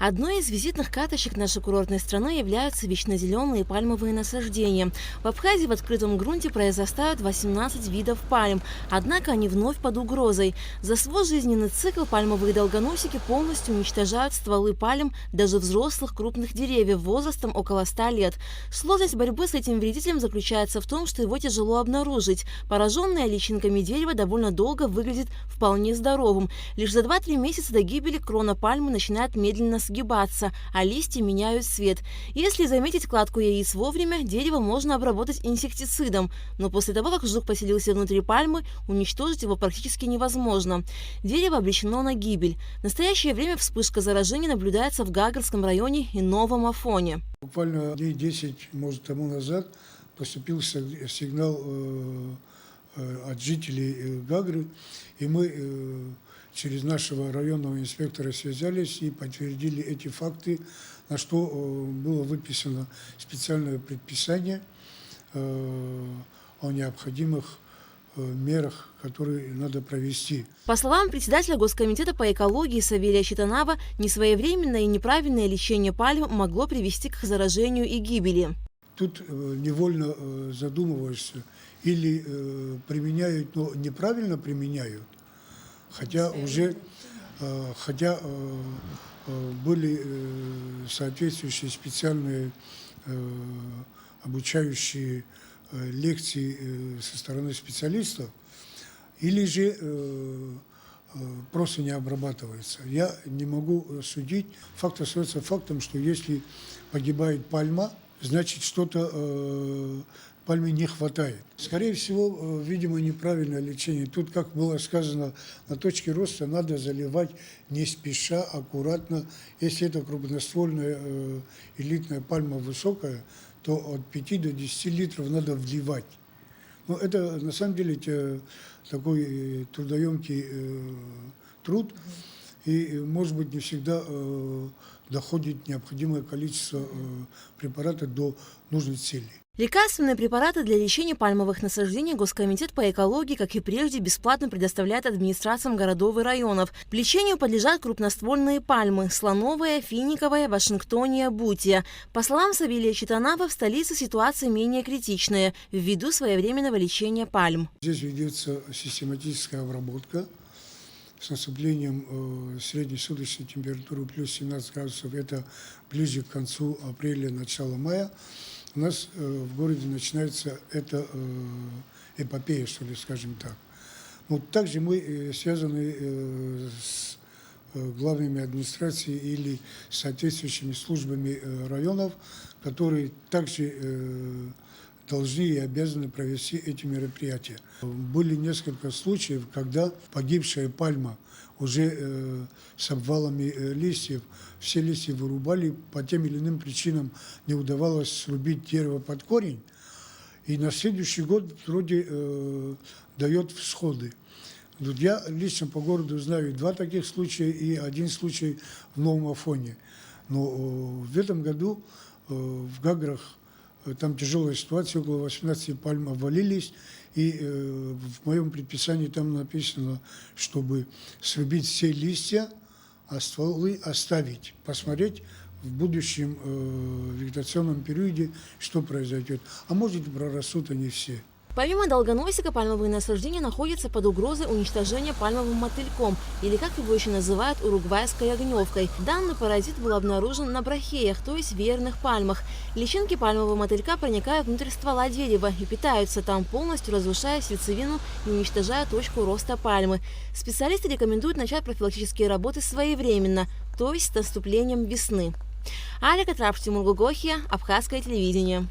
Одной из визитных карточек нашей курортной страны являются вечнозеленые пальмовые насаждения. В Абхазии в открытом грунте произрастают 18 видов пальм, однако они вновь под угрозой. За свой жизненный цикл пальмовые долгоносики полностью уничтожают стволы пальм даже взрослых крупных деревьев возрастом около 100 лет. Сложность борьбы с этим вредителем заключается в том, что его тяжело обнаружить. Пораженное личинками дерево довольно долго выглядит вполне здоровым. Лишь за 2-3 месяца до гибели крона пальмы начинает медленно сгибаться, а листья меняют цвет. Если заметить кладку яиц вовремя, дерево можно обработать инсектицидом, но после того, как жук поселился внутри пальмы, уничтожить его практически невозможно. Дерево обречено на гибель. В настоящее время вспышка заражения наблюдается в Гагарском районе и Новом Афоне. Буквально дней 10, может, тому назад поступил сигнал от жителей Гагры, и мы через нашего районного инспектора связались и подтвердили эти факты, на что было выписано специальное предписание о необходимых мерах, которые надо провести. По словам председателя Госкомитета по экологии Савелия Читанава, несвоевременное и неправильное лечение пальм могло привести к заражению и гибели. Тут невольно задумываешься, или применяют, но неправильно применяют, хотя были соответствующие специальные обучающие лекции со стороны специалистов, или же просто не обрабатывается. Я не могу судить. Факт остается фактом, что если погибает пальма, значит, что-то пальме не хватает. Скорее всего, видимо, неправильное лечение. Тут, как было сказано, на точке роста надо заливать не спеша, аккуратно. Если это крупноствольная элитная пальма высокая, то от 5 до 10 литров надо вливать. Но это, на самом деле, такой трудоемкий труд. И, может быть, не всегда доходит необходимое количество препарата до нужной цели. Лекарственные препараты для лечения пальмовых насаждений Госкомитет по экологии, как и прежде, бесплатно предоставляет администрациям городов и районов. Лечению подлежат крупноствольные пальмы – слоновая, финиковая, вашингтония, бутия. По словам Савелия Читанава, в столице ситуация менее критичная ввиду своевременного лечения пальм. Здесь ведется систематическая обработка. С наступлением средней суточной температуры плюс 17 градусов, это ближе к концу апреля, начало мая, у нас в городе начинается эта эпопея, что ли, скажем так. Но также мы связаны с главными администрациями или соответствующими службами районов, которые также должны и обязаны провести эти мероприятия. Были несколько случаев, когда погибшая пальма уже с обвалами листьев, все листья вырубали, по тем или иным причинам не удавалось срубить дерево под корень, и на следующий год вроде дает всходы. Я лично по городу знаю 2 таких случая и 1 случай в Новом Афоне. Но в этом году в Гаграх там тяжелая ситуация, около 18 пальм обвалились, и в моем предписании там написано, чтобы срубить все листья, а стволы оставить, посмотреть в будущем вегетационном периоде, что произойдет. А может, прорастут они все. Помимо долгоносика, пальмовые насаждения находятся под угрозой уничтожения пальмовым мотыльком, или как его еще называют, уругвайской огневкой. Данный паразит был обнаружен на брахеях, то есть веерных пальмах. Личинки пальмового мотылька проникают внутрь ствола дерева и питаются там, полностью разрушая сердцевину и уничтожая точку роста пальмы. Специалисты рекомендуют начать профилактические работы своевременно, то есть с наступлением весны. Алика Трапштимургугохия, Абхазское телевидение.